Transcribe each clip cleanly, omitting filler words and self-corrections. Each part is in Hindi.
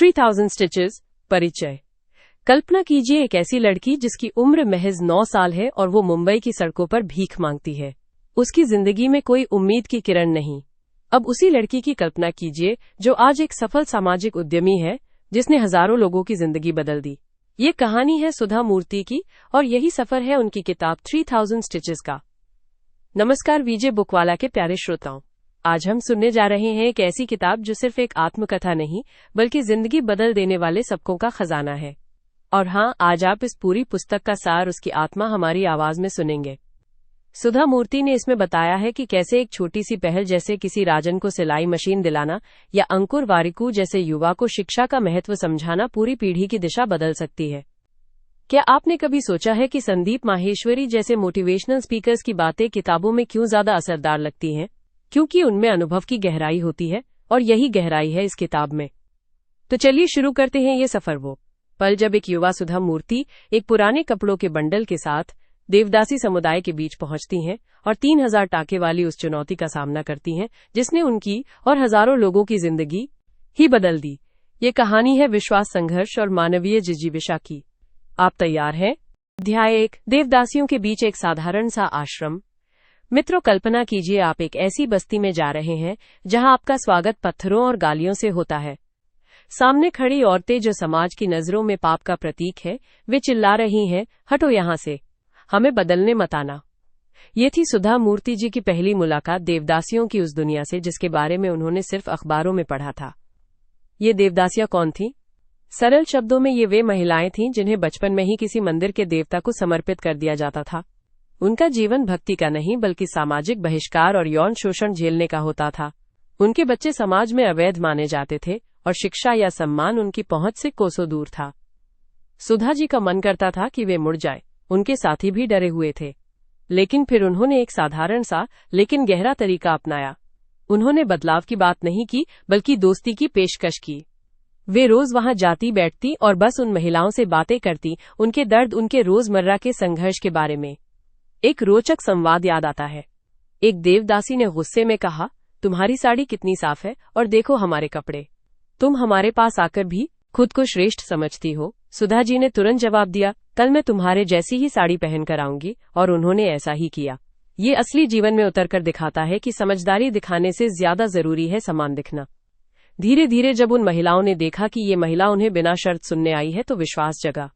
3000 स्टिचेस। परिचय। कल्पना कीजिए एक ऐसी लड़की जिसकी उम्र महज 9 साल है और वो मुंबई की सड़कों पर भीख मांगती है। उसकी जिंदगी में कोई उम्मीद की किरण नहीं। अब उसी लड़की की कल्पना कीजिए जो आज एक सफल सामाजिक उद्यमी है, जिसने हजारों लोगों की जिंदगी बदल दी। ये कहानी है सुधा मूर्ति की और यही सफर है उनकी किताब 3000 स्टिचेस का। नमस्कार विजय बुकवाला के प्यारे श्रोताओं, आज हम सुनने जा रहे हैं एक ऐसी किताब जो सिर्फ एक आत्मकथा नहीं बल्कि जिंदगी बदल देने वाले सबकों का खजाना है। और हाँ, आज आप इस पूरी पुस्तक का सार, उसकी आत्मा हमारी आवाज में सुनेंगे। सुधा मूर्ति ने इसमें बताया है कि कैसे एक छोटी सी पहल जैसे किसी राजन को सिलाई मशीन दिलाना या अंकुर वारिकू जैसे युवा को शिक्षा का महत्व समझाना पूरी पीढ़ी की दिशा बदल सकती है। क्या आपने कभी सोचा है कि संदीप माहेश्वरी जैसे मोटिवेशनल स्पीकर्स की बातें किताबों में क्यों ज्यादा असरदार लगती हैं? क्योंकि उनमें अनुभव की गहराई होती है और यही गहराई है इस किताब में। तो चलिए शुरू करते हैं ये सफर। वो पल जब एक युवा सुधा मूर्ति एक पुराने कपड़ों के बंडल के साथ देवदासी समुदाय के बीच पहुंचती हैं और 3000 टाके वाली उस चुनौती का सामना करती हैं जिसने उनकी और हजारों लोगों की जिंदगी ही बदल दी। ये कहानी है विश्वास, संघर्ष और मानवीय जिजीविषा की। आप तैयार हैं? अध्याय 1। देवदासियों के बीच एक साधारण सा आश्रम। मित्रों, कल्पना कीजिए आप एक ऐसी बस्ती में जा रहे हैं जहां आपका स्वागत पत्थरों और गालियों से होता है। सामने खड़ी औरतें जो समाज की नजरों में पाप का प्रतीक है, वे चिल्ला रही हैं, हटो यहां से, हमें बदलने मत आना। ये थी सुधा मूर्ति जी की पहली मुलाकात देवदासियों की उस दुनिया से जिसके बारे में उन्होंने सिर्फ अखबारों में पढ़ा था। ये देवदासियां कौन थीं? सरल शब्दों में ये वे महिलाएं थीं जिन्हें बचपन में ही किसी मंदिर के देवता को समर्पित कर दिया जाता था। उनका जीवन भक्ति का नहीं बल्कि सामाजिक बहिष्कार और यौन शोषण झेलने का होता था। उनके बच्चे समाज में अवैध माने जाते थे और शिक्षा या सम्मान उनकी पहुंच से कोसों दूर था। सुधा जी का मन करता था कि वे मुड़ जाए। उनके साथी भी डरे हुए थे, लेकिन फिर उन्होंने एक साधारण सा लेकिन गहरा तरीका अपनाया। उन्होंने बदलाव की बात नहीं की बल्कि दोस्ती की पेशकश की। वे रोज वहां जाती बैठती और बस उन महिलाओं से बातें करती, उनके दर्द, उनके रोजमर्रा के संघर्ष के बारे में। एक रोचक संवाद याद आता है। एक देवदासी ने गुस्से में कहा, तुम्हारी साड़ी कितनी साफ है और देखो हमारे कपड़े। तुम हमारे पास आकर भी खुद को श्रेष्ठ समझती हो। सुधा जी ने तुरंत जवाब दिया, कल मैं तुम्हारे जैसी ही साड़ी पहनकर आऊंगी। और उन्होंने ऐसा ही किया। ये असली जीवन में उतरकर दिखाता है कि समझदारी दिखाने से ज्यादा जरूरी है समान दिखना। धीरे धीरे जब उन महिलाओं ने देखा कि ये महिला उन्हें बिना शर्त सुनने आई है तो विश्वास जगा।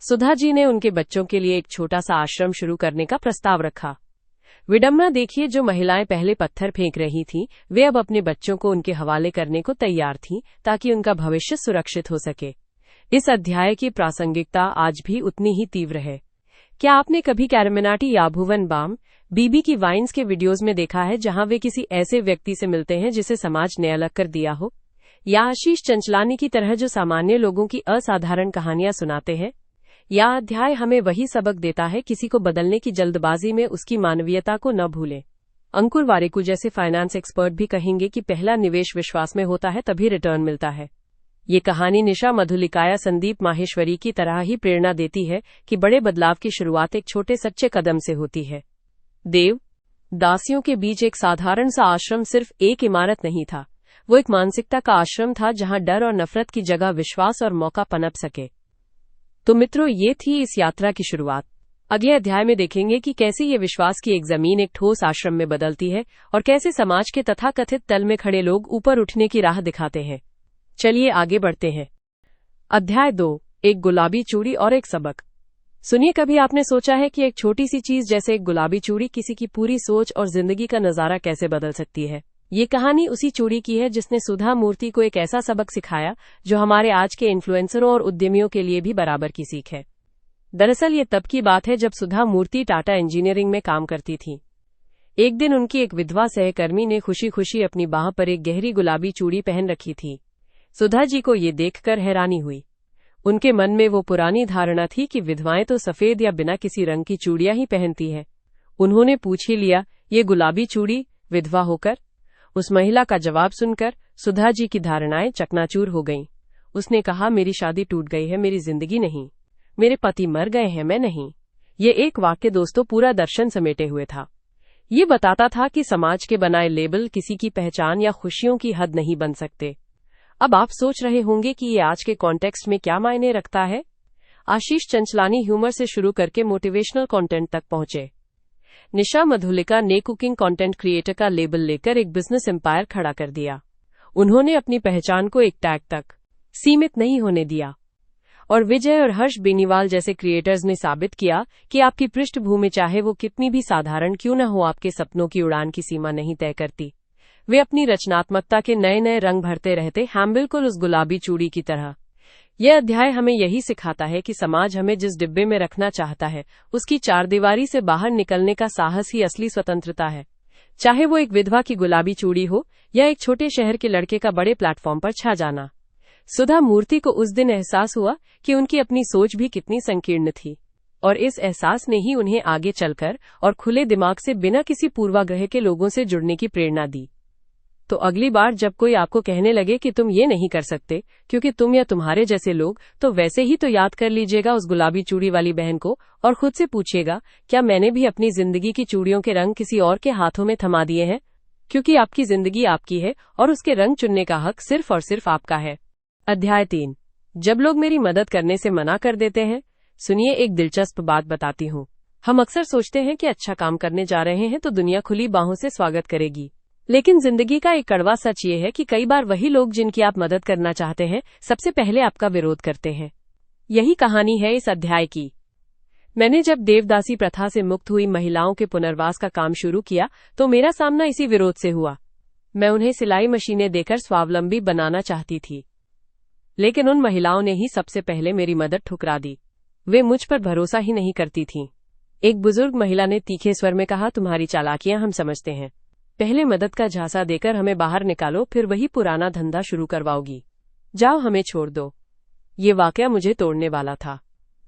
सुधा जी ने उनके बच्चों के लिए एक छोटा सा आश्रम शुरू करने का प्रस्ताव रखा। विडंबना देखिए, जो महिलाएं पहले पत्थर फेंक रही थीं, वे अब अपने बच्चों को उनके हवाले करने को तैयार थीं ताकि उनका भविष्य सुरक्षित हो सके। इस अध्याय की प्रासंगिकता आज भी उतनी ही तीव्र है। क्या आपने कभी कैरमिनाटी या भुवन बाम बीबी की वाइन्स के वीडियोज में देखा है जहां वे किसी ऐसे व्यक्ति से मिलते हैं जिसे समाज ने अलग कर दिया हो, या आशीष चंचलानी की तरह जो सामान्य लोगों की असाधारण कहानियां सुनाते हैं? यह अध्याय हमें वही सबक देता है, किसी को बदलने की जल्दबाजी में उसकी मानवीयता को न भूलें। अंकुर वारिकू जैसे फाइनेंस एक्सपर्ट भी कहेंगे कि पहला निवेश विश्वास में होता है, तभी रिटर्न मिलता है। ये कहानी निशा मधुलिकाया, संदीप माहेश्वरी की तरह ही प्रेरणा देती है कि बड़े बदलाव की शुरुआत एक छोटे सच्चे कदम से होती है। देव दासियों के बीच एक साधारण सा आश्रम सिर्फ एक इमारत नहीं था, वो एक मानसिकता का आश्रम था जहां डर और नफरत की जगह विश्वास और मौका पनप सके। तो मित्रों, ये थी इस यात्रा की शुरुआत। अगले अध्याय में देखेंगे कि कैसे ये विश्वास की एक जमीन एक ठोस आश्रम में बदलती है और कैसे समाज के तथाकथित तल में खड़े लोग ऊपर उठने की राह दिखाते हैं। चलिए आगे बढ़ते हैं। अध्याय 2। एक गुलाबी चूड़ी और एक सबक। सुनिए, कभी आपने सोचा है कि एक छोटी सी चीज जैसे एक गुलाबी चूड़ी किसी की पूरी सोच और जिंदगी का नजारा कैसे बदल सकती है? ये कहानी उसी चूड़ी की है जिसने सुधा मूर्ति को एक ऐसा सबक सिखाया जो हमारे आज के इन्फ्लुएंसरों और उद्यमियों के लिए भी बराबर की सीख है। दरअसल ये तब की बात है जब सुधा मूर्ति टाटा इंजीनियरिंग में काम करती थी। एक दिन उनकी एक विधवा सहकर्मी ने खुशी खुशी अपनी बाह पर एक गहरी गुलाबी चूड़ी पहन रखी थी। सुधा जी को ये देखकर हैरानी हुई। उनके मन में वो पुरानी धारणा थी कि विधवाएं तो सफेद या बिना किसी रंग की चूड़ियां ही पहनती हैं। उन्होंने पूछ ही लिया, ये गुलाबी चूड़ी विधवा होकर? उस महिला का जवाब सुनकर सुधा जी की धारणाएं चकनाचूर हो गईं। उसने कहा, मेरी शादी टूट गई है, मेरी जिंदगी नहीं। मेरे पति मर गए हैं, मैं नहीं। ये एक वाक्य दोस्तों पूरा दर्शन समेटे हुए था। ये बताता था कि समाज के बनाए लेबल किसी की पहचान या खुशियों की हद नहीं बन सकते। अब आप सोच रहे होंगे कि ये आज के कॉन्टेक्स्ट में क्या मायने रखता है। आशीष चंचलानी ह्यूमर से शुरू करके मोटिवेशनल कंटेंट तक पहुंचे। निशा मधुलिका ने कुकिंग कंटेंट क्रिएटर का लेबल लेकर एक बिजनेस एम्पायर खड़ा कर दिया। उन्होंने अपनी पहचान को एक टैग तक सीमित नहीं होने दिया। और विजय और हर्ष बेनीवाल जैसे क्रिएटर्स ने साबित किया कि आपकी पृष्ठभूमि चाहे वो कितनी भी साधारण क्यों न हो, आपके सपनों की उड़ान की सीमा नहीं तय करती। वे अपनी रचनात्मकता के नए नए रंग भरते रहते हैं, बिल्कुल उस गुलाबी चूड़ी की तरह। यह अध्याय हमें यही सिखाता है कि समाज हमें जिस डिब्बे में रखना चाहता है, उसकी चारदीवारी से बाहर निकलने का साहस ही असली स्वतंत्रता है। चाहे वो एक विधवा की गुलाबी चूड़ी हो या एक छोटे शहर के लड़के का बड़े प्लेटफॉर्म पर छा जाना। सुधा मूर्ति को उस दिन एहसास हुआ कि उनकी अपनी सोच भी कितनी संकीर्ण थी, और इस एहसास ने ही उन्हें आगे चलकर और खुले दिमाग से बिना किसी पूर्वाग्रह के लोगों से जुड़ने की प्रेरणा दी। तो अगली बार जब कोई आपको कहने लगे कि तुम ये नहीं कर सकते क्योंकि तुम या तुम्हारे जैसे लोग, तो वैसे ही तो याद कर लीजिएगा उस गुलाबी चूड़ी वाली बहन को और खुद से पूछिएगा, क्या मैंने भी अपनी जिंदगी की चूड़ियों के रंग किसी और के हाथों में थमा दिए हैं? क्योंकि आपकी जिंदगी आपकी है और उसके रंग चुनने का हक सिर्फ और सिर्फ आपका है। अध्याय 3। जब लोग मेरी मदद करने से मना कर देते हैं। सुनिए, एक दिलचस्प बात बताती हूँ। हम अक्सर सोचते हैं कि अच्छा काम करने जा रहे हैं तो दुनिया खुली बाहों से स्वागत करेगी, लेकिन जिंदगी का एक कड़वा सच ये है कि कई बार वही लोग जिनकी आप मदद करना चाहते हैं सबसे पहले आपका विरोध करते हैं। यही कहानी है इस अध्याय की। मैंने जब देवदासी प्रथा से मुक्त हुई महिलाओं के पुनर्वास का काम शुरू किया तो मेरा सामना इसी विरोध से हुआ। मैं उन्हें सिलाई मशीनें देकर स्वावलंबी बनाना चाहती थी, लेकिन उन महिलाओं ने ही सबसे पहले मेरी मदद ठुकरा दी। वे मुझ पर भरोसा ही नहीं करती थीं। एक बुजुर्ग महिला ने तीखे स्वर में कहा, तुम्हारी चालाकियां हम समझते हैं, पहले मदद का झांसा देकर हमें बाहर निकालो, फिर वही पुराना धंधा शुरू करवाओगी। जाओ, हमें छोड़ दो। ये वाकया मुझे तोड़ने वाला था।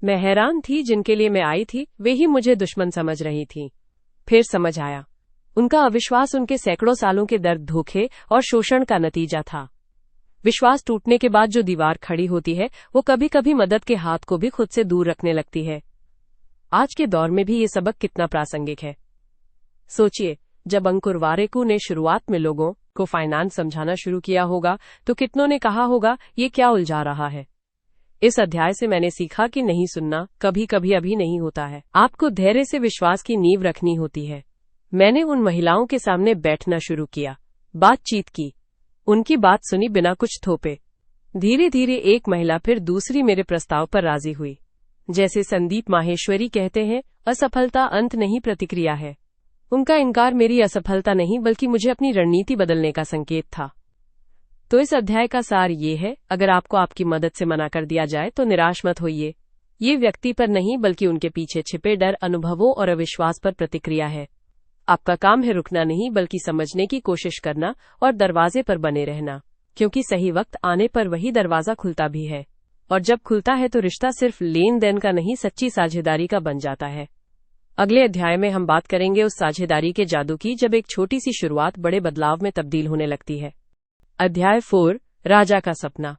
मैं हैरान थी, जिनके लिए मैं आई थी वे ही मुझे दुश्मन समझ रही थीं। फिर समझ आया, उनका अविश्वास उनके सैकड़ों सालों के दर्द, धोखे और शोषण का नतीजा था। विश्वास टूटने के बाद जो दीवार खड़ी होती है वो कभी कभी मदद के हाथ को भी खुद से दूर रखने लगती है। आज के दौर में भी ये सबक कितना प्रासंगिक है। सोचिए, जब अंकुर वारेकू ने शुरुआत में लोगों को फाइनेंस समझाना शुरू किया होगा तो कितनों ने कहा होगा, ये क्या उलझा रहा है। इस अध्याय से मैंने सीखा कि नहीं सुनना कभी कभी अभी नहीं होता है। आपको धैर्य से विश्वास की नींव रखनी होती है। मैंने उन महिलाओं के सामने बैठना शुरू किया, बातचीत की, उनकी बात सुनी बिना कुछ थोपे। धीरे धीरे एक महिला फिर दूसरी मेरे प्रस्ताव पर राजी हुई। जैसे संदीप माहेश्वरी कहते हैं, असफलता अंत नहीं, प्रतिक्रिया है। उनका इनकार मेरी असफलता नहीं बल्कि मुझे अपनी रणनीति बदलने का संकेत था। तो इस अध्याय का सार ये है, अगर आपको आपकी मदद से मना कर दिया जाए तो निराश मत होइए। ये व्यक्ति पर नहीं बल्कि उनके पीछे छिपे डर, अनुभवों और अविश्वास पर प्रतिक्रिया है। आपका काम है रुकना नहीं बल्कि समझने की कोशिश करना और दरवाजे पर बने रहना, क्योंकि सही वक्त आने पर वही दरवाजा खुलता भी है। और जब खुलता है तो रिश्ता सिर्फ लेन देन का नहीं, सच्ची साझेदारी का बन जाता है। अगले अध्याय में हम बात करेंगे उस साझेदारी के जादू की जब एक छोटी सी शुरुआत बड़े बदलाव में तब्दील होने लगती है। अध्याय 4, राजा का सपना।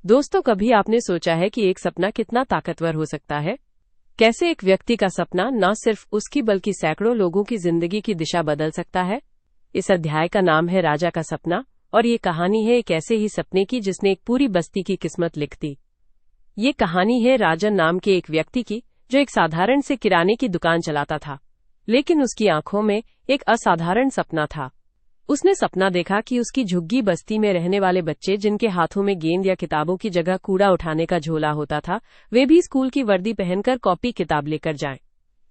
दोस्तों, कभी आपने सोचा है कि एक सपना कितना ताकतवर हो सकता है? कैसे एक व्यक्ति का सपना न सिर्फ उसकी बल्कि सैकड़ों लोगों की जिंदगी की दिशा बदल सकता है? इस अध्याय का नाम है राजा का सपना, और ये कहानी है एक ऐसे ही सपने की जिसने एक पूरी बस्ती की किस्मत लिख दी। ये कहानी है राजन नाम के एक व्यक्ति की, जो एक साधारण से किराने की दुकान चलाता था, लेकिन उसकी आंखों में एक असाधारण सपना था। उसने सपना देखा कि उसकी झुग्गी बस्ती में रहने वाले बच्चे, जिनके हाथों में गेंद या किताबों की जगह कूड़ा उठाने का झोला होता था, वे भी स्कूल की वर्दी पहनकर कॉपी किताब लेकर जाएं।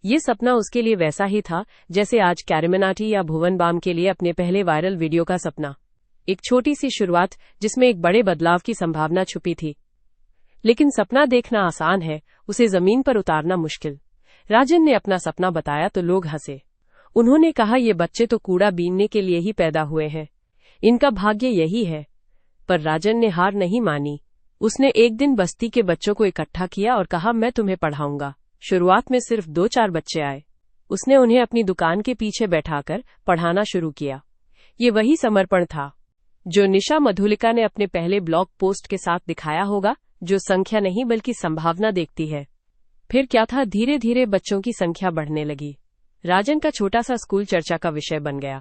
ये सपना उसके लिए वैसा ही था जैसे आज कैरिमिनाटी या भुवन बाम के लिए अपने पहले वायरल वीडियो का सपना। एक छोटी सी शुरुआत जिसमें एक बड़े बदलाव की संभावना छुपी थी। लेकिन सपना देखना आसान है, उसे जमीन पर उतारना मुश्किल। राजन ने अपना सपना बताया तो लोग हंसे। उन्होंने कहा, ये बच्चे तो कूड़ा बीनने के लिए ही पैदा हुए हैं, इनका भाग्य यही है। पर राजन ने हार नहीं मानी। उसने एक दिन बस्ती के बच्चों को इकट्ठा किया और कहा, मैं तुम्हें पढ़ाऊंगा। शुरुआत में सिर्फ 2-4 बच्चे आए। उसने उन्हें अपनी दुकान के पीछे बैठाकर पढ़ाना शुरू किया। ये वही समर्पण था जो निशा मधुलिका ने अपने पहले ब्लॉग पोस्ट के साथ दिखाया होगा, जो संख्या नहीं बल्कि संभावना देखती है। फिर क्या था, धीरे धीरे बच्चों की संख्या बढ़ने लगी। राजन का छोटा सा स्कूल चर्चा का विषय बन गया।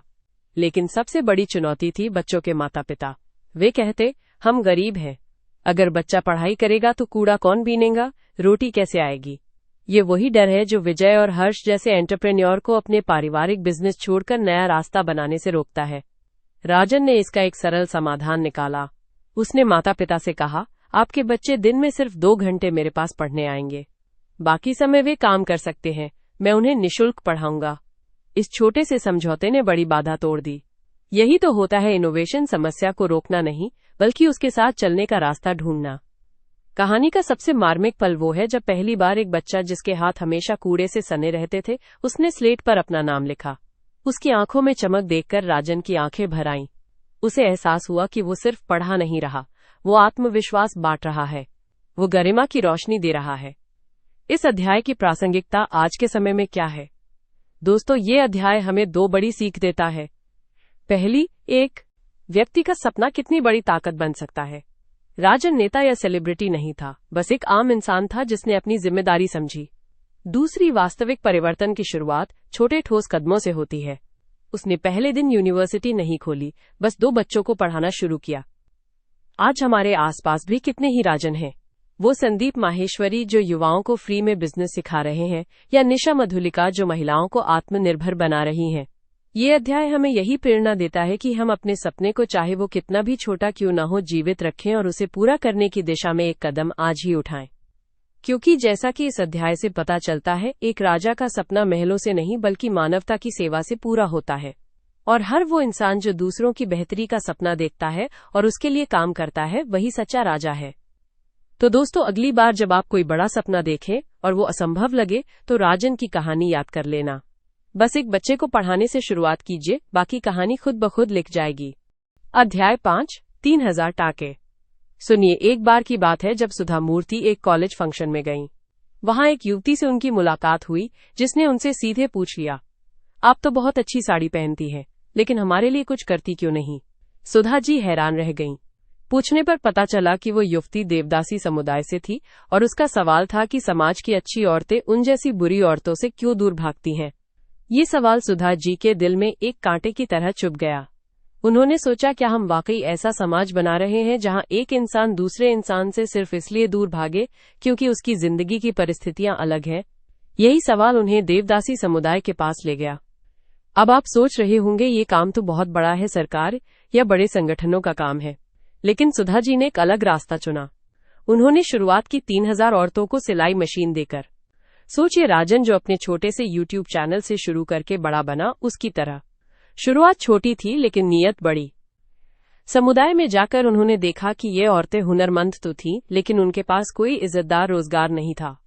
लेकिन सबसे बड़ी चुनौती थी बच्चों के माता पिता। वे कहते, हम गरीब हैं। अगर बच्चा पढ़ाई करेगा तो कूड़ा कौन बीनेगा, रोटी कैसे आएगी। ये वही डर है जो विजय और हर्ष जैसे एंटरप्रेन्योर को अपने पारिवारिक बिजनेस छोड़कर नया रास्ता बनाने से रोकता है। राजन ने इसका एक सरल समाधान निकाला। उसने माता पिता से कहा, आपके बच्चे दिन में सिर्फ 2 घंटे मेरे पास पढ़ने आएंगे, बाकी समय वे काम कर सकते हैं, मैं उन्हें निःशुल्क पढ़ाऊंगा। इस छोटे से समझौते ने बड़ी बाधा तोड़ दी। यही तो होता है इनोवेशन, समस्या को रोकना नहीं बल्कि उसके साथ चलने का रास्ता ढूंढना। कहानी का सबसे मार्मिक पल वो है जब पहली बार एक बच्चा जिसके हाथ हमेशा कूड़े से सने रहते थे, उसने स्लेट पर अपना नाम लिखा। उसकी आंखों में चमक देखकर राजन की आंखें भर आईं। उसे एहसास हुआ कि वो सिर्फ पढ़ा नहीं रहा, वो आत्मविश्वास बांट रहा है, वो गरिमा की रोशनी दे रहा है। इस अध्याय की प्रासंगिकता आज के समय में क्या है? दोस्तों, ये अध्याय हमें 2 बड़ी सीख देता है। पहली, एक व्यक्ति का सपना कितनी बड़ी ताकत बन सकता है। राजन नेता या सेलिब्रिटी नहीं था, बस एक आम इंसान था जिसने अपनी जिम्मेदारी समझी। दूसरी, वास्तविक परिवर्तन की शुरुआत छोटे ठोस कदमों से होती है। उसने पहले दिन यूनिवर्सिटी नहीं खोली, बस 2 बच्चों को पढ़ाना शुरू किया। आज हमारे आसपास भी कितने ही राजन हैं। वो संदीप माहेश्वरी जो युवाओं को फ्री में बिजनेस सिखा रहे हैं, या निशा मधुलिका जो महिलाओं को आत्मनिर्भर बना रही हैं। ये अध्याय हमें यही प्रेरणा देता है कि हम अपने सपने को, चाहे वो कितना भी छोटा क्यों न हो, जीवित रखें और उसे पूरा करने की दिशा में एक कदम आज ही उठाएं। क्योंकि जैसा कि इस अध्याय से पता चलता है, एक राजा का सपना महलों से नहीं बल्कि मानवता की सेवा से पूरा होता है। और हर वो इंसान जो दूसरों की बेहतरी का सपना देखता है और उसके लिए काम करता है, वही सच्चा राजा है। तो दोस्तों, अगली बार जब आप कोई बड़ा सपना देखें और वो असंभव लगे, तो राजन की कहानी याद कर लेना। बस एक बच्चे को पढ़ाने से शुरुआत कीजिए, बाकी कहानी खुद ब खुद लिख जाएगी। अध्याय 5, 3000 टाके। सुनिए, एक बार की बात है जब सुधा मूर्ति एक कॉलेज फंक्शन में गईं। वहां एक युवती से उनकी मुलाकात हुई जिसने उनसे सीधे पूछ लिया, आप तो बहुत अच्छी साड़ी पहनती हैं, लेकिन हमारे लिए कुछ करती क्यों नहीं। सुधा जी हैरान रह गईं। पूछने पर पता चला कि वो युवती देवदासी समुदाय से थी और उसका सवाल था कि समाज की अच्छी औरतें उन जैसी बुरी औरतों से क्यों दूर भागती हैं। ये सवाल सुधा जी के दिल में एक कांटे की तरह चुभ गया। उन्होंने सोचा, क्या हम वाकई ऐसा समाज बना रहे हैं जहां एक इंसान दूसरे इंसान से सिर्फ इसलिए दूर भागे क्योंकि उसकी जिंदगी की परिस्थितियां अलग हैं। यही सवाल उन्हें देवदासी समुदाय के पास ले गया। अब आप सोच रहे होंगे, ये काम तो बहुत बड़ा है, सरकार या बड़े संगठनों का काम है। लेकिन सुधा जी ने एक अलग रास्ता चुना। उन्होंने शुरुआत की 3000 औरतों को सिलाई मशीन देकर। सोचिए, राजन जो अपने छोटे से यूट्यूब चैनल से शुरू करके बड़ा बना, उसकी तरह। शुरुआत छोटी थी लेकिन नीयत बड़ी। समुदाय में जाकर उन्होंने देखा कि ये औरतें हुनरमंद तो थीं, लेकिन उनके पास कोई इज्जतदार रोजगार नहीं था।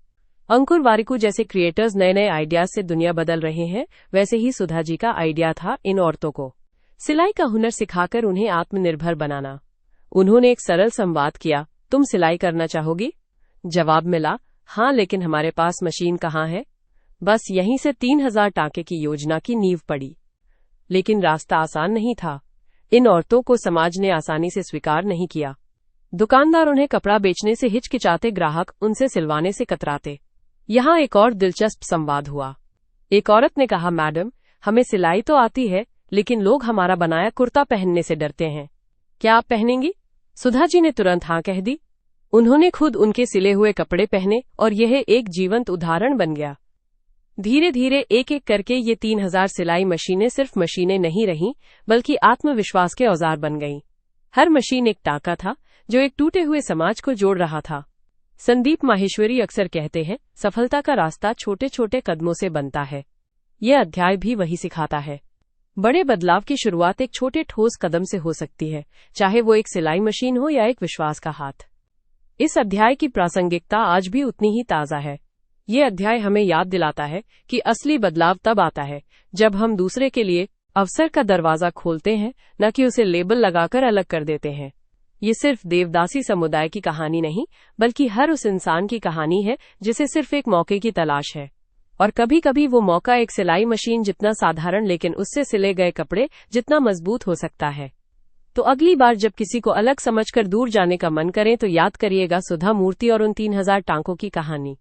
अंकुर वारिकू जैसे क्रिएटर्स नए नए आइडियाज से दुनिया बदल रहे हैं, वैसे ही सुधा जी का आइडिया था इन औरतों को सिलाई का हुनर सिखाकर उन्हें आत्मनिर्भर बनाना। उन्होंने एक सरल संवाद किया, तुम सिलाई करना चाहोगी? जवाब मिला, हाँ, लेकिन हमारे पास मशीन कहाँ है। बस यहीं से 3000 टाके की योजना की नींव पड़ी। लेकिन रास्ता आसान नहीं था। इन औरतों को समाज ने आसानी से स्वीकार नहीं किया। दुकानदार उन्हें कपड़ा बेचने से हिचकिचाते, ग्राहक उनसे सिलवाने से कतराते। यहाँ एक और दिलचस्प संवाद हुआ। एक औरत ने कहा, मैडम, हमें सिलाई तो आती है, लेकिन लोग हमारा बनाया कुर्ता पहनने से डरते हैं, क्या आप पहनेंगी? सुधा जी ने तुरंत हाँ कह दी। उन्होंने खुद उनके सिले हुए कपड़े पहने और यह एक जीवंत उदाहरण बन गया। धीरे धीरे एक एक करके ये 3000 सिलाई मशीनें सिर्फ मशीनें नहीं रहीं, बल्कि आत्मविश्वास के औजार बन गईं। हर मशीन एक टाका था जो एक टूटे हुए समाज को जोड़ रहा था। संदीप माहेश्वरी अक्सर कहते हैं, सफलता का रास्ता छोटे छोटे कदमों से बनता है। यह अध्याय भी वही सिखाता है। बड़े बदलाव की शुरुआत एक छोटे ठोस कदम से हो सकती है, चाहे वो एक सिलाई मशीन हो या एक विश्वास का हाथ। इस अध्याय की प्रासंगिकता आज भी उतनी ही ताजा है। ये अध्याय हमें याद दिलाता है कि असली बदलाव तब आता है जब हम दूसरे के लिए अवसर का दरवाजा खोलते हैं, न कि उसे लेबल लगाकर अलग कर देते हैं। ये सिर्फ देवदासी समुदाय की कहानी नहीं, बल्कि हर उस इंसान की कहानी है जिसे सिर्फ एक मौके की तलाश है। और कभी कभी वो मौका एक सिलाई मशीन जितना साधारण, लेकिन उससे सिले गए कपड़े जितना मजबूत हो सकता है। तो अगली बार जब किसी को अलग समझकर दूर जाने का मन करें, तो याद करिएगा सुधा मूर्ति और उन 3000 टांकों की कहानी,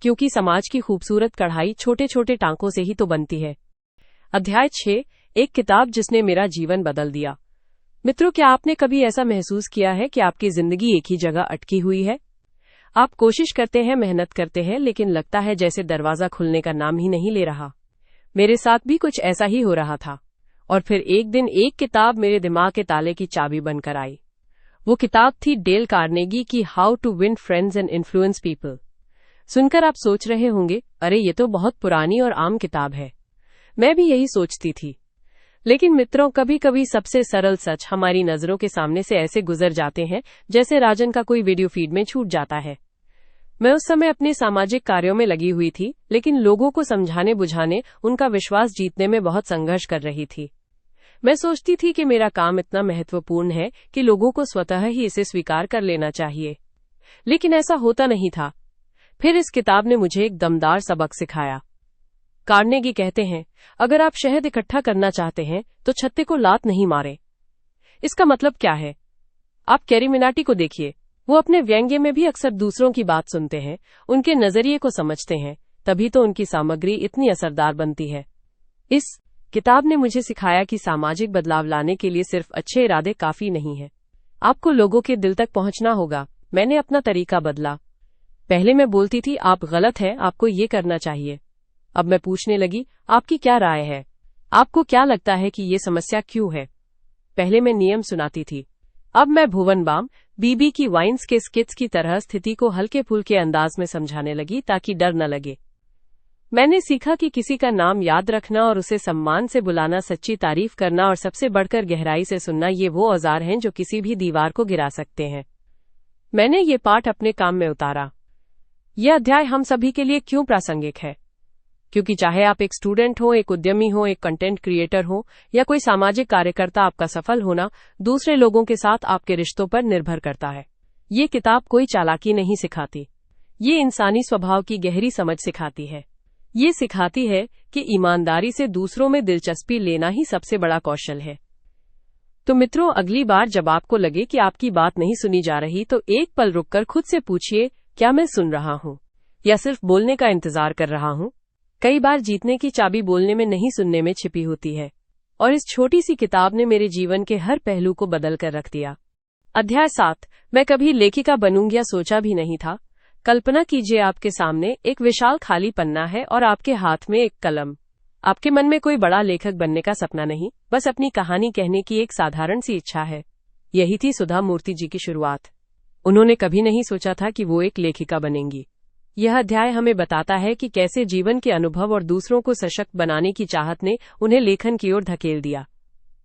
क्योंकि समाज की खूबसूरत कढ़ाई छोटे छोटे टांकों से ही तो बनती है। अध्याय 6, एक किताब जिसने मेरा जीवन बदल दिया। मित्रों, क्या आपने कभी ऐसा महसूस किया है कि आपकी जिंदगी एक ही जगह अटकी हुई है? आप कोशिश करते हैं, मेहनत करते हैं, लेकिन लगता है जैसे दरवाजा खुलने का नाम ही नहीं ले रहा। मेरे साथ भी कुछ ऐसा ही हो रहा था। और फिर एक दिन एक किताब मेरे दिमाग के ताले की चाबी बनकर आई। वो किताब थी डेल कार्नेगी की how to win friends and influence people. सुनकर आप सोच रहे होंगे, अरे ये तो बहुत पुरानी और आम किताब है। मैं भी यही सोचती थी। लेकिन मित्रों, कभी कभी सबसे सरल सच हमारी नजरों के सामने से ऐसे गुजर जाते हैं जैसे राजन का कोई वीडियो फीड में छूट जाता है। मैं उस समय अपने सामाजिक कार्यों में लगी हुई थी, लेकिन लोगों को समझाने बुझाने, उनका विश्वास जीतने में बहुत संघर्ष कर रही थी। मैं सोचती थी कि मेरा काम इतना महत्वपूर्ण है कि लोगों को स्वतः ही इसे स्वीकार कर लेना चाहिए, लेकिन ऐसा होता नहीं था। फिर इस किताब ने मुझे एक दमदार सबक सिखाया। कार्नेगी कहते हैं, अगर आप शहद इकट्ठा करना चाहते हैं तो छत्ते को लात नहीं मारे। इसका मतलब क्या है? आप कैरी मिनाटी को देखिए, वो अपने व्यंग्य में भी अक्सर दूसरों की बात सुनते हैं, उनके नजरिए को समझते हैं, तभी तो उनकी सामग्री इतनी असरदार बनती है। इस किताब ने मुझे सिखाया कि सामाजिक बदलाव लाने के लिए सिर्फ अच्छे इरादे काफी नहीं है, आपको लोगों के दिल तक पहुंचना होगा। मैंने अपना तरीका बदला। पहले मैं बोलती थी, आप गलत हैं, आपको ये करना चाहिए। अब मैं पूछने लगी, आपकी क्या राय है? आपको क्या लगता है कि ये समस्या क्यों है? पहले मैं नियम सुनाती थी, अब मैं भुवन बाम बीबी की वाइन्स के स्किट्स की तरह स्थिति को हल्के फुल्के अंदाज में समझाने लगी ताकि डर न लगे। मैंने सीखा कि किसी का नाम याद रखना और उसे सम्मान से बुलाना, सच्ची तारीफ करना और सबसे बढ़कर गहराई से सुनना, ये वो औजार हैं जो किसी भी दीवार को गिरा सकते हैं। मैंने ये पाठ अपने काम में उतारा। यह अध्याय हम सभी के लिए क्यों प्रासंगिक है? क्योंकि चाहे आप एक स्टूडेंट हो, एक उद्यमी हो, एक कंटेंट क्रिएटर हो या कोई सामाजिक कार्यकर्ता, आपका सफल होना दूसरे लोगों के साथ आपके रिश्तों पर निर्भर करता है। ये किताब कोई चालाकी नहीं सिखाती, ये इंसानी स्वभाव की गहरी समझ सिखाती है। ये सिखाती है कि ईमानदारी से दूसरों में दिलचस्पी लेना ही सबसे बड़ा कौशल है। तो मित्रों, अगली बार जब आपको लगे कि आपकी बात नहीं सुनी जा रही, तो एक पल रुककर खुद से पूछिए, क्या मैं सुन रहा हूं या सिर्फ बोलने का इंतजार कर रहा हूं? कई बार जीतने की चाबी बोलने में नहीं, सुनने में छिपी होती है। और इस छोटी सी किताब ने मेरे जीवन के हर पहलू को बदल कर रख दिया। अध्याय 7। मैं कभी लेखिका बनूंगी या सोचा भी नहीं था। कल्पना कीजिए, आपके सामने एक विशाल खाली पन्ना है और आपके हाथ में एक कलम। आपके मन में कोई बड़ा लेखक बनने का सपना नहीं, बस अपनी कहानी कहने की एक साधारण सी इच्छा है। यही थी सुधा मूर्ति जी की शुरुआत। उन्होंने कभी नहीं सोचा था कि वो एक लेखिका बनेंगी। यह अध्याय हमें बताता है कि कैसे जीवन के अनुभव और दूसरों को सशक्त बनाने की चाहत ने उन्हें लेखन की ओर धकेल दिया।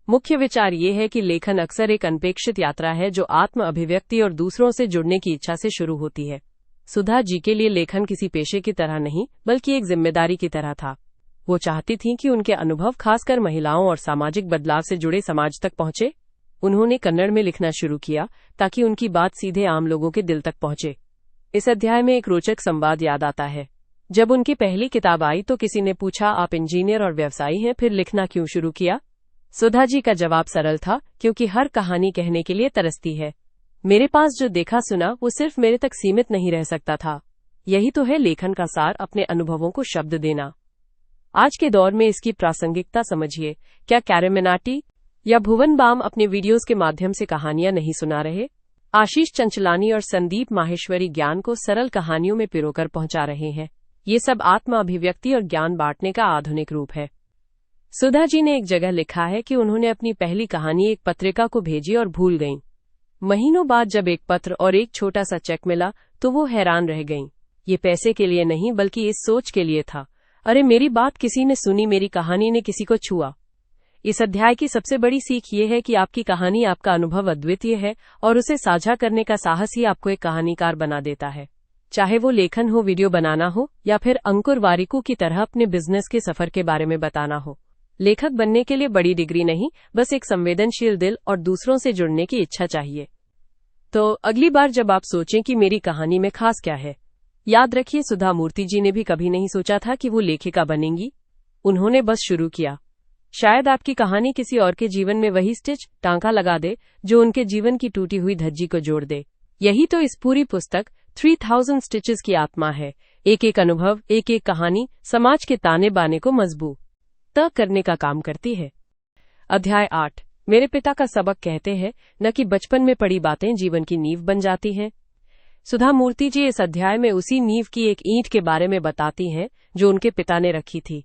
मुख्य विचार ये है कि लेखन अक्सर एक अनपेक्षित यात्रा है जो आत्म अभिव्यक्ति और दूसरों से जुड़ने की इच्छा से शुरू होती है। सुधा जी के लिए लेखन किसी पेशे की तरह नहीं, बल्कि एक जिम्मेदारी की तरह था। वो चाहती थीं कि उनके अनुभव खासकर महिलाओं और सामाजिक बदलाव से जुड़े समाज तक पहुंचे। उन्होंने कन्नड़ में लिखना शुरू किया ताकि उनकी बात सीधे आम लोगों के दिल तक पहुंचे। इस अध्याय में एक रोचक संवाद याद आता है। जब उनकी पहली किताब आई तो किसी ने पूछा, आप इंजीनियर और व्यवसायी हैं, फिर लिखना क्यों शुरू किया? सुधा जी का जवाब सरल था, क्योंकि हर कहानी कहने के लिए तरसती है। मेरे पास जो देखा सुना वो सिर्फ मेरे तक सीमित नहीं रह सकता था। यही तो है लेखन का सार, अपने अनुभवों को शब्द देना। आज के दौर में इसकी प्रासंगिकता समझिए। क्या कैरी मिनाटी या भुवन बाम अपने वीडियोस के माध्यम से कहानियां नहीं सुना रहे? आशीष चंचलानी और संदीप माहेश्वरी ज्ञान को सरल कहानियों में पिरोकर पहुंचा रहे हैं। ये सब आत्म अभिव्यक्ति और ज्ञान बांटने का आधुनिक रूप है। सुधा जी ने एक जगह लिखा है कि उन्होंने अपनी पहली कहानी एक पत्रिका को भेजी और भूल गईं। महीनों बाद जब एक पत्र और एक छोटा सा चेक मिला तो वो हैरान रह गईं। ये पैसे के लिए नहीं, बल्कि इस सोच के लिए था, अरे मेरी बात किसी ने सुनी, मेरी कहानी ने किसी को छुआ। इस अध्याय की सबसे बड़ी सीख ये है कि आपकी कहानी, आपका अनुभव अद्वितीय है और उसे साझा करने का साहस ही आपको एक कहानीकार बना देता है। चाहे वो लेखन हो, वीडियो बनाना हो या फिर अंकुर वारिकू की तरह अपने बिजनेस के सफर के बारे में बताना हो। लेखक बनने के लिए बड़ी डिग्री नहीं, बस एक संवेदनशील दिल और दूसरों से जुड़ने की इच्छा चाहिए। तो अगली बार जब आप सोचें कि मेरी कहानी में खास क्या है, याद रखिए सुधा मूर्ति जी ने भी कभी नहीं सोचा था कि वो लेखिका बनेंगी। उन्होंने बस शुरू किया। शायद आपकी कहानी किसी और के जीवन में वही स्टिच, टांका लगा दे जो उनके जीवन की टूटी हुई धज्जी को जोड़ दे। यही तो इस पूरी पुस्तक 3000 स्टिचेस की आत्मा है। एक एक अनुभव, एक एक कहानी समाज के ताने बाने को मजबूत करने का काम करती है। अध्याय 8। मेरे पिता का सबक कहते हैं न कि बचपन में पड़ी बातें जीवन की नींव बन जाती हैं। सुधा मूर्ति जी इस अध्याय में उसी नींव की एक ईंट के बारे में बताती हैं जो उनके पिता ने रखी थी।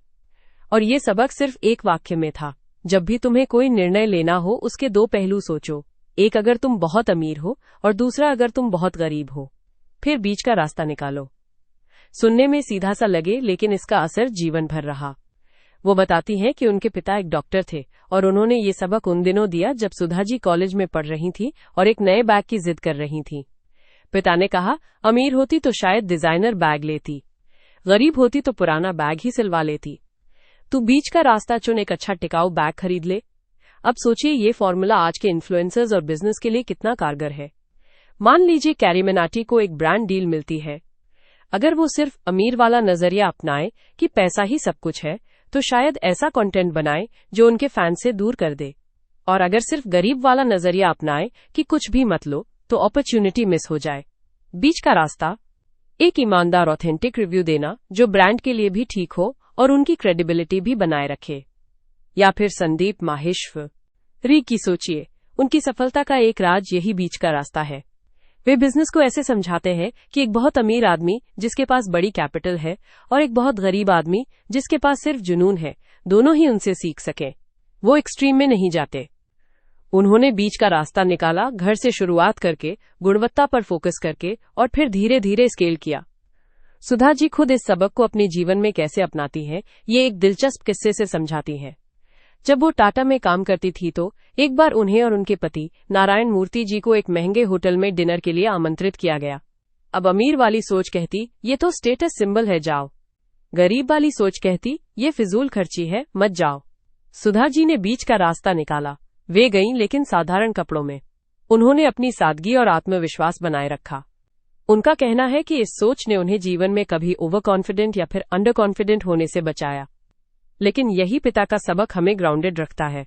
और ये सबक सिर्फ एक वाक्य में था, जब भी तुम्हें कोई निर्णय लेना हो उसके दो पहलू सोचो, एक अगर तुम बहुत अमीर हो और दूसरा अगर तुम बहुत गरीब हो, फिर बीच का रास्ता निकालो। सुनने में सीधा सा लगे लेकिन इसका असर जीवन भर रहा। वो बताती हैं कि उनके पिता एक डॉक्टर थे और उन्होंने ये सबक उन दिनों दिया जब सुधा जी कॉलेज में पढ़ रही थी और एक नए बैग की जिद कर रही थी। पिता ने कहा, अमीर होती तो शायद डिजाइनर बैग लेती, गरीब होती तो पुराना बैग ही सिलवा लेती। तू बीच का रास्ता चुन, एक अच्छा टिकाऊ बैग खरीद ले। अब सोचिए ये फॉर्मूला आज के इन्फ्लुएंसर्स और बिजनेस के लिए कितना कारगर है। मान लीजिए कैरी मिनाटी को एक ब्रांड डील मिलती है। अगर वो सिर्फ अमीर वाला नजरिया अपनाए कि पैसा ही सब कुछ है, तो शायद ऐसा कंटेंट बनाए जो उनके फैन से दूर कर दे। और अगर सिर्फ गरीब वाला नजरिया अपनाए कि कुछ भी मत लो, तो अपॉर्चुनिटी मिस हो जाए। बीच का रास्ता, एक ईमानदार ऑथेंटिक रिव्यू देना जो ब्रांड के लिए भी ठीक हो और उनकी क्रेडिबिलिटी भी बनाए रखे। या फिर संदीप माहेश्वरी की सोचिए, उनकी सफलता का एक राज यही बीच का रास्ता है। वे बिजनेस को ऐसे समझाते हैं कि एक बहुत अमीर आदमी जिसके पास बड़ी कैपिटल है और एक बहुत गरीब आदमी जिसके पास सिर्फ जुनून है, दोनों ही उनसे सीख सकें। वो एक्सट्रीम में नहीं जाते। उन्होंने बीच का रास्ता निकाला, घर से शुरुआत करके, गुणवत्ता पर फोकस करके और फिर धीरे धीरे स्केल किया। सुधा जी खुद इस सबक को अपने जीवन में कैसे अपनाती हैं, ये एक दिलचस्प किस्से से समझाती हैं। जब वो टाटा में काम करती थी तो एक बार उन्हें और उनके पति नारायण मूर्ति जी को एक महंगे होटल में डिनर के लिए आमंत्रित किया गया। अब अमीर वाली सोच कहती, ये तो स्टेटस सिंबल है, जाओ। गरीब वाली सोच कहती, ये फिजूल खर्ची है, मत जाओ। सुधा जी ने बीच का रास्ता निकाला। वे गईं लेकिन साधारण कपड़ों में। उन्होंने अपनी सादगी और आत्मविश्वास बनाए रखा। उनका कहना है कि इस सोच ने उन्हें जीवन में कभी ओवर कॉन्फिडेंट या फिर अंडर कॉन्फिडेंट होने से बचाया। लेकिन यही पिता का सबक हमें ग्राउंडेड रखता है।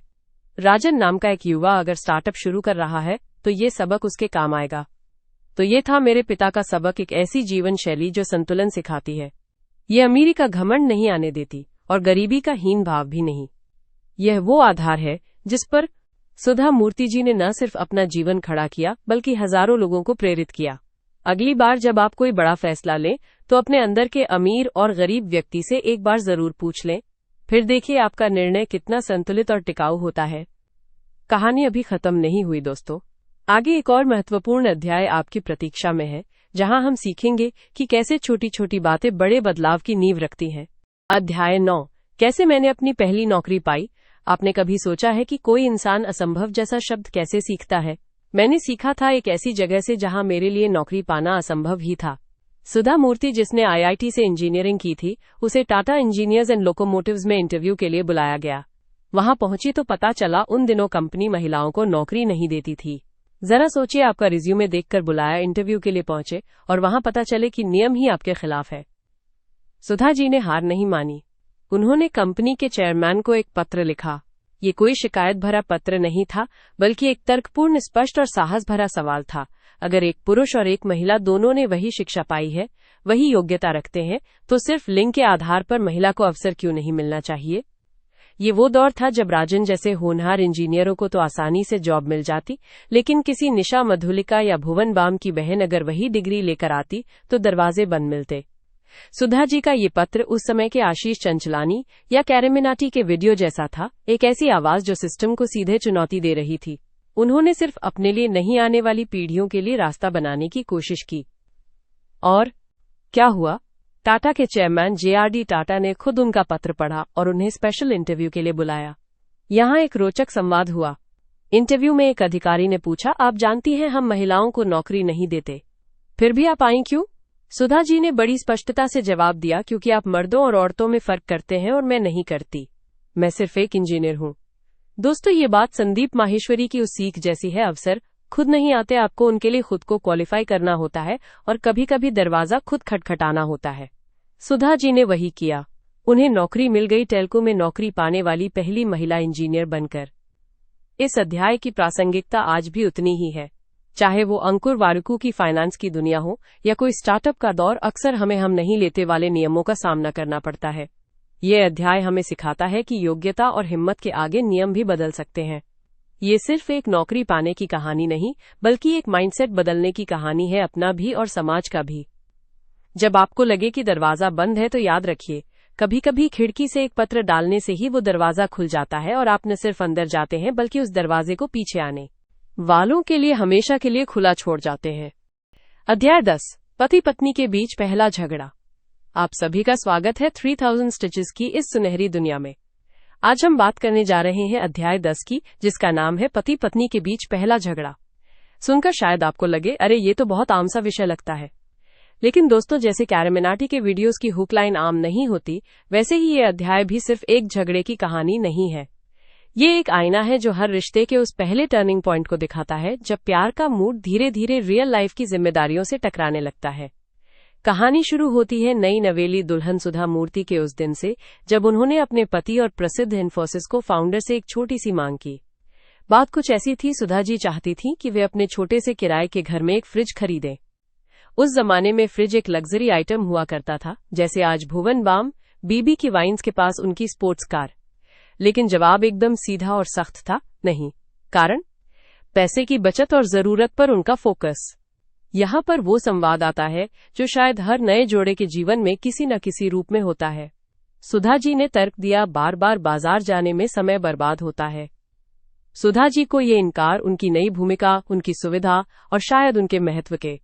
राजन नाम का एक युवा अगर स्टार्टअप शुरू कर रहा है तो ये सबक उसके काम आएगा। तो ये था मेरे पिता का सबक, एक ऐसी जीवन शैली जो संतुलन सिखाती है। ये अमीरी का घमंड नहीं आने देती और गरीबी का हीन भाव भी नहीं। यह वो आधार है जिस पर सुधा मूर्ति जी ने न सिर्फ अपना जीवन खड़ा किया बल्कि हजारों लोगों को प्रेरित किया। अगली बार जब आप कोई बड़ा फैसला लें तो अपने अंदर के अमीर और गरीब व्यक्ति से एक बार जरूर पूछ लें, फिर देखिए आपका निर्णय कितना संतुलित और टिकाऊ होता है। कहानी अभी खत्म नहीं हुई दोस्तों, आगे एक और महत्वपूर्ण अध्याय आपकी प्रतीक्षा में है, जहां हम सीखेंगे कि कैसे छोटी छोटी बातें बड़े बदलाव की नींव रखती हैं। अध्याय 9, कैसे मैंने अपनी पहली नौकरी पाई। आपने कभी सोचा है कि कोई इंसान असंभव जैसा शब्द कैसे सीखता है? मैंने सीखा था एक ऐसी जगह से जहां मेरे लिए नौकरी पाना असंभव ही था। सुधा मूर्ति जिसने आईआईटी से इंजीनियरिंग की थी, उसे टाटा इंजीनियर्स एंड लोकोमोटिव्स में इंटरव्यू के लिए बुलाया गया। वहां पहुंची तो पता चला उन दिनों कंपनी महिलाओं को नौकरी नहीं देती थी। जरा सोचिए, आपका रिज्यूमे देखकर बुलाया, इंटरव्यू के लिए पहुंचे और वहां पता चले कि नियम ही आपके खिलाफ है। सुधा जी ने हार नहीं मानी। उन्होंने कंपनी के चेयरमैन को एक पत्र लिखा। ये कोई शिकायत भरा पत्र नहीं था, बल्कि एक तर्कपूर्ण, स्पष्ट और साहस भरा सवाल था। अगर एक पुरुष और एक महिला दोनों ने वही शिक्षा पाई है, वही योग्यता रखते हैं, तो सिर्फ लिंग के आधार पर महिला को अवसर क्यों नहीं मिलना चाहिए? ये वो दौर था जब राजन जैसे होनहार इंजीनियरों को तो आसानी से जॉब मिल जाती, लेकिन किसी निशा मधुलिका या भुवन बाम की बहन अगर वही डिग्री लेकर आती तो दरवाजे बंद मिलते। सुधा जी का ये पत्र उस समय के आशीष चंचलानी या कैरेमिनाटी के वीडियो जैसा था, एक ऐसी आवाज जो सिस्टम को सीधे चुनौती दे रही थी। उन्होंने सिर्फ अपने लिए नहीं, आने वाली पीढ़ियों के लिए रास्ता बनाने की कोशिश की। और क्या हुआ? टाटा के चेयरमैन जेआरडी टाटा ने खुद उनका पत्र पढ़ा और उन्हें स्पेशल इंटरव्यू के लिए बुलाया। यहाँ एक रोचक संवाद हुआ। इंटरव्यू में एक अधिकारी ने पूछा, आप जानती हैं हम महिलाओं को नौकरी नहीं देते, फिर भी आप आई क्यों? सुधा जी ने बड़ी स्पष्टता से जवाब दिया, क्योंकि आप मर्दों और औरतों में फर्क करते हैं और मैं नहीं करती। मैं सिर्फ एक इंजीनियर हूं। दोस्तों, ये बात संदीप माहेश्वरी की उस सीख जैसी है। अवसर खुद नहीं आते, आपको उनके लिए खुद को क्वालिफाई करना होता है और कभी कभी दरवाजा खुद खटखटाना होता है। सुधा जी ने वही किया। उन्हें नौकरी मिल गई, टेल्को में नौकरी पाने वाली पहली महिला इंजीनियर बनकर। इस अध्याय की प्रासंगिकता आज भी उतनी ही है। चाहे वो अंकुर वारुकू की फाइनेंस की दुनिया हो या कोई स्टार्टअप का दौर, अक्सर हमें हम नहीं लेते वाले नियमों का सामना करना पड़ता है। ये अध्याय हमें सिखाता है कि योग्यता और हिम्मत के आगे नियम भी बदल सकते हैं। ये सिर्फ एक नौकरी पाने की कहानी नहीं, बल्कि एक माइंडसेट बदलने की कहानी है, अपना भी और समाज का भी। जब आपको लगे कि दरवाजा बंद है तो याद रखिए, कभी कभी खिड़की से एक पत्र डालने से ही वो दरवाजा खुल जाता है और आप न सिर्फ अंदर जाते हैं बल्कि उस दरवाजे को पीछे आने वालों के लिए हमेशा के लिए खुला छोड़ जाते हैं। अध्याय 10, पति पत्नी के बीच पहला झगड़ा। आप सभी का स्वागत है 3000 स्टिचेस की इस सुनहरी दुनिया में। आज हम बात करने जा रहे हैं अध्याय 10 की, जिसका नाम है पति पत्नी के बीच पहला झगड़ा। सुनकर शायद आपको लगे, अरे ये तो बहुत आम सा विषय लगता है। लेकिन दोस्तों, जैसे कैरेमिनाटी के वीडियोस की हुक लाइन आम नहीं होती, वैसे ही ये अध्याय भी सिर्फ एक झगड़े की कहानी नहीं है। ये एक आईना है जो हर रिश्ते के उस पहले टर्निंग पॉइंट को दिखाता है, जब प्यार का मूड धीरे धीरे रियल लाइफ की जिम्मेदारियों से टकराने लगता है। कहानी शुरू होती है नई नवेली दुल्हन सुधा मूर्ति के उस दिन से, जब उन्होंने अपने पति और प्रसिद्ध इन्फोसिस को फाउंडर से एक छोटी सी मांग की। बात कुछ ऐसी थी, सुधा जी चाहती थी कि वे अपने छोटे से किराए के घर में एक फ्रिज खरीदें। उस जमाने में फ्रिज एक लग्जरी आइटम हुआ करता था, जैसे आज भुवन बाम बीबी की वाइन्स के पास उनकी स्पोर्ट्स कार। लेकिन जवाब एकदम सीधा और सख्त था, नहीं। कारण, पैसे की बचत और जरूरत पर उनका फोकस। यहाँ पर वो संवाद आता है जो शायद हर नए जोड़े के जीवन में किसी न किसी रूप में होता है। सुधा जी ने तर्क दिया, बार बार बाजार जाने में समय बर्बाद होता है। सुधा जी को ये इनकार उनकी नई भूमिका, उनकी सुविधा और शायद उनके महत्व के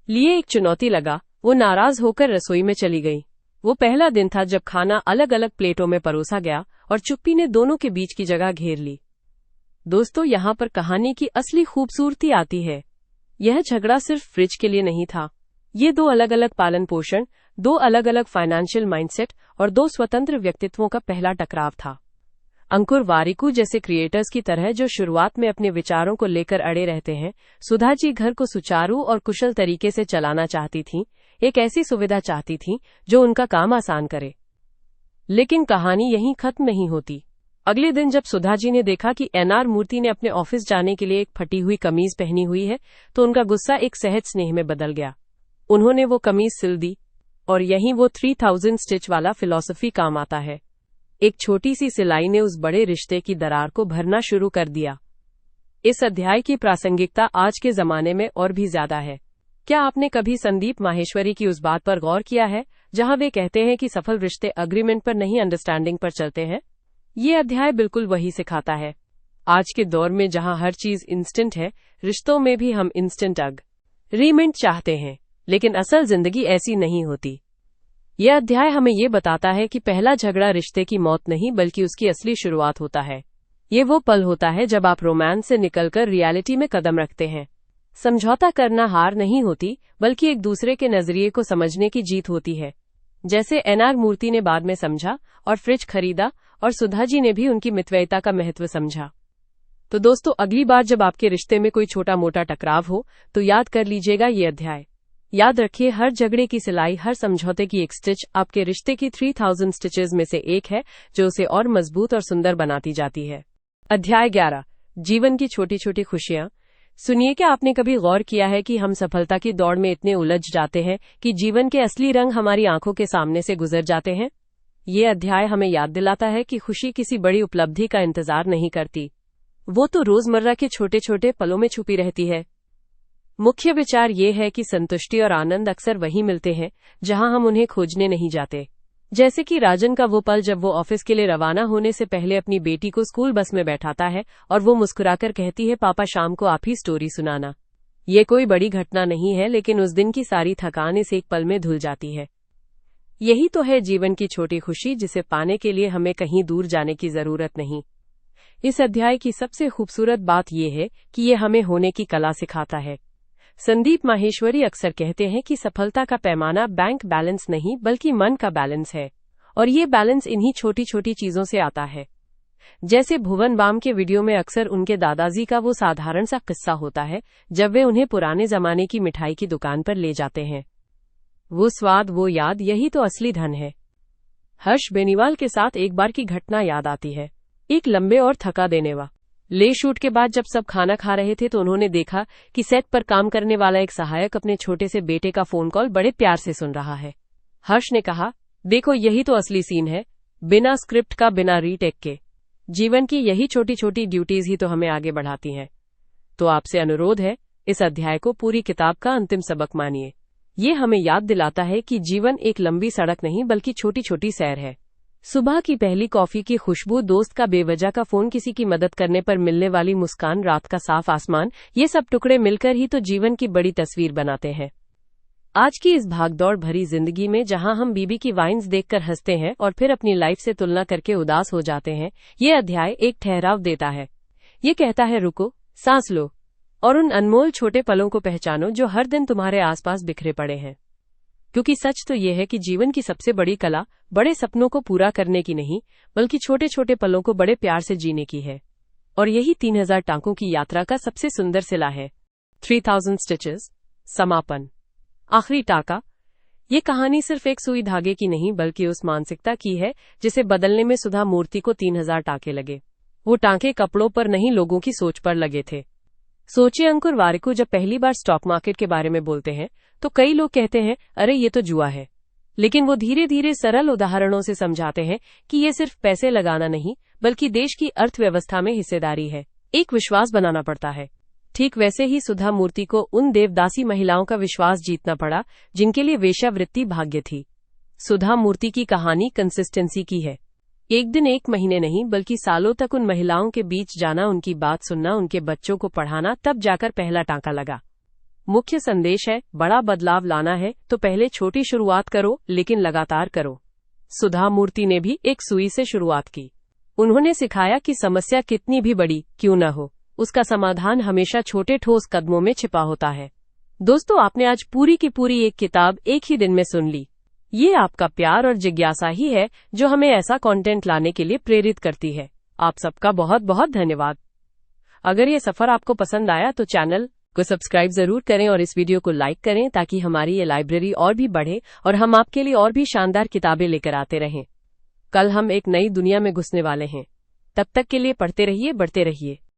लिए एक चुनौती लगा। वो नाराज होकर रसोई में चली गई। वो पहला दिन था जब खाना अलग अलग प्लेटों में परोसा गया और चुप्पी ने दोनों के बीच की जगह घेर ली। दोस्तों, यहाँ पर कहानी की असली खूबसूरती आती है। यह झगड़ा सिर्फ फ्रिज के लिए नहीं था। ये दो अलग अलग पालन पोषण, दो अलग अलग फाइनेंशियल माइंडसेट और दो स्वतंत्र व्यक्तित्वों का पहला टकराव था। अंकुर वारिकू जैसे क्रिएटर्स की तरह जो शुरुआत में अपने विचारों को लेकर अड़े रहते हैं, सुधा जी घर को सुचारू और कुशल तरीके से चलाना चाहती थीं, एक ऐसी सुविधा चाहती थीं जो उनका काम आसान करे। लेकिन कहानी यहीं खत्म नहीं होती। अगले दिन जब सुधा जी ने देखा कि एनआर मूर्ति ने अपने ऑफिस जाने के लिए एक फटी हुई कमीज पहनी हुई है, तो उनका गुस्सा एक सहज स्नेह में बदल गया। उन्होंने वो कमीज सिल दी, और यहीं वो 3000 स्टिच वाला फिलॉसफी काम आता है। एक छोटी सी सिलाई ने उस बड़े रिश्ते की दरार को भरना शुरू कर दिया। इस अध्याय की प्रासंगिकता आज के जमाने में और भी ज्यादा है। क्या आपने कभी संदीप माहेश्वरी की उस बात पर गौर किया है जहां वे कहते हैं कि सफल रिश्ते अग्रीमेंट पर नहीं, अंडरस्टैंडिंग पर चलते हैं? ये अध्याय बिल्कुल वही सिखाता है। आज के दौर में जहां हर चीज इंस्टेंट है, रिश्तों में भी हम इंस्टेंट अग्रीमेंट चाहते हैं, लेकिन असल जिंदगी ऐसी नहीं होती। यह अध्याय हमें ये बताता है कि पहला झगड़ा रिश्ते की मौत नहीं, बल्कि उसकी असली शुरुआत होता है। ये वो पल होता है जब आप रोमांस से निकलकर रियलिटी में कदम रखते हैं। समझौता करना हार नहीं होती, बल्कि एक दूसरे के नजरिए को समझने की जीत होती है। जैसे एनआर मूर्ति ने बाद में समझा और फ्रिज खरीदा, और सुधा जी ने भी उनकी मितव्ययिता का महत्व समझा। तो दोस्तों, अगली बार जब आपके रिश्ते में कोई छोटा मोटा टकराव हो, तो याद कर लीजिएगा ये अध्याय। याद रखिए, हर झगड़े की सिलाई, हर समझौते की एक स्टिच आपके रिश्ते की 3000 स्टिचेस में से एक है, जो उसे और मजबूत और सुंदर बनाती जाती है। अध्याय 11, जीवन की छोटी छोटी खुशियां। सुनिए, क्या आपने कभी गौर किया है कि हम सफलता की दौड़ में इतने उलझ जाते हैं कि जीवन के असली रंग हमारी आंखों के सामने से गुजर जाते हैं? ये अध्याय हमें याद दिलाता है कि खुशी किसी बड़ी उपलब्धि का इंतजार नहीं करती, वो तो रोजमर्रा के छोटे छोटे पलों में छुपी रहती है। मुख्य विचार ये है कि संतुष्टि और आनंद अक्सर वहीं मिलते हैं जहां हम उन्हें खोजने नहीं जाते। जैसे कि राजन का वो पल जब वो ऑफिस के लिए रवाना होने से पहले अपनी बेटी को स्कूल बस में बैठाता है और वो मुस्कुराकर कहती है, पापा शाम को आप ही स्टोरी सुनाना। ये कोई बड़ी घटना नहीं है, लेकिन उस दिन की सारी थकान इस एक पल में धुल जाती है। यही तो है जीवन की छोटी खुशी, जिसे पाने के लिए हमें कहीं दूर जाने की जरूरत नहीं। इस अध्याय की सबसे खूबसूरत बात यह है कि ये हमें होने की कला सिखाता है। संदीप माहेश्वरी अक्सर कहते हैं कि सफलता का पैमाना बैंक बैलेंस नहीं, बल्कि मन का बैलेंस है, और ये बैलेंस इन्हीं छोटी छोटी चीजों से आता है। जैसे भुवन बाम के वीडियो में अक्सर उनके दादाजी का वो साधारण सा किस्सा होता है, जब वे उन्हें पुराने जमाने की मिठाई की दुकान पर ले जाते हैं। वो स्वाद, वो याद, यही तो असली धन है। हर्ष बेनीवाल के साथ एक बार की घटना याद आती है। एक लंबे और थका देने वाले शूट के बाद जब सब खाना खा रहे थे, तो उन्होंने देखा कि सेट पर काम करने वाला एक सहायक अपने छोटे से बेटे का फोन कॉल बड़े प्यार से सुन रहा है। हर्ष ने कहा, देखो यही तो असली सीन है, बिना स्क्रिप्ट का, बिना रीटेक के। जीवन की यही छोटी छोटी ड्यूटीज ही तो हमें आगे बढ़ाती हैं। तो आपसे अनुरोध है, इस अध्याय को पूरी किताब का अंतिम सबक मानिए। ये हमें याद दिलाता है कि जीवन एक लंबी सड़क नहीं बल्कि छोटी छोटी सैर है। सुबह की पहली कॉफी की खुशबू, दोस्त का बेवजह का फोन, किसी की मदद करने पर मिलने वाली मुस्कान, रात का साफ आसमान, ये सब टुकड़े मिलकर ही तो जीवन की बड़ी तस्वीर बनाते हैं। आज की इस भागदौड़ भरी जिंदगी में जहां हम बीबी की वाइन्स देखकर हंसते हैं और फिर अपनी लाइफ से तुलना करके उदास हो जाते हैं, ये अध्याय एक ठहराव देता है। ये कहता है, रुको, सांस लो और उन अनमोल छोटे पलों को पहचानो जो हर दिन तुम्हारे आसपास बिखरे पड़े हैं। क्योंकि सच तो यह है कि जीवन की सबसे बड़ी कला बड़े सपनों को पूरा करने की नहीं, बल्कि छोटे छोटे पलों को बड़े प्यार से जीने की है। और यही 3000 टांकों की यात्रा का सबसे सुंदर सिला है। 3000 स्टिचेस, समापन, आखिरी टाका। ये कहानी सिर्फ एक सुई धागे की नहीं बल्कि उस मानसिकता की है जिसे बदलने में सुधा मूर्ति को 3000 टाके लगे। वो टांके कपड़ों पर नहीं, लोगों की सोच पर लगे थे। सोचिए, अंकुर वारिकू जब पहली बार स्टॉक मार्केट के बारे में बोलते हैं तो कई लोग कहते हैं, अरे ये तो जुआ है। लेकिन वो धीरे धीरे सरल उदाहरणों से समझाते हैं कि ये सिर्फ पैसे लगाना नहीं बल्कि देश की अर्थव्यवस्था में हिस्सेदारी है, एक विश्वास बनाना पड़ता है। ठीक वैसे ही सुधा मूर्ति को उन देवदासी महिलाओं का विश्वास जीतना पड़ा जिनके लिए वेश्यावृत्ति भाग्य थी। सुधा मूर्ति की कहानी कंसिस्टेंसी की है। एक दिन, एक महीने नहीं बल्कि सालों तक उन महिलाओं के बीच जाना, उनकी बात सुनना, उनके बच्चों को पढ़ाना, तब जाकर पहला टांका लगा। मुख्य संदेश है, बड़ा बदलाव लाना है तो पहले छोटी शुरुआत करो, लेकिन लगातार करो। सुधा मूर्ति ने भी एक सुई से शुरुआत की। उन्होंने सिखाया कि समस्या कितनी भी बड़ी क्यों न हो, उसका समाधान हमेशा छोटे ठोस कदमों में छिपा होता है। दोस्तों, आपने आज पूरी की पूरी एक किताब एक ही दिन में सुन ली। ये आपका प्यार और जिज्ञासा ही है जो हमें ऐसा कंटेंट लाने के लिए प्रेरित करती है। आप सबका बहुत बहुत धन्यवाद। अगर ये सफर आपको पसंद आया तो चैनल को सब्सक्राइब जरूर करें और इस वीडियो को लाइक करें ताकि हमारी ये लाइब्रेरी और भी बढ़े और हम आपके लिए और भी शानदार किताबें लेकर आते रहें। कल हम एक नई दुनिया में घुसने वाले हैं। तब तक के लिए पढ़ते रहिए, बढ़ते रहिए।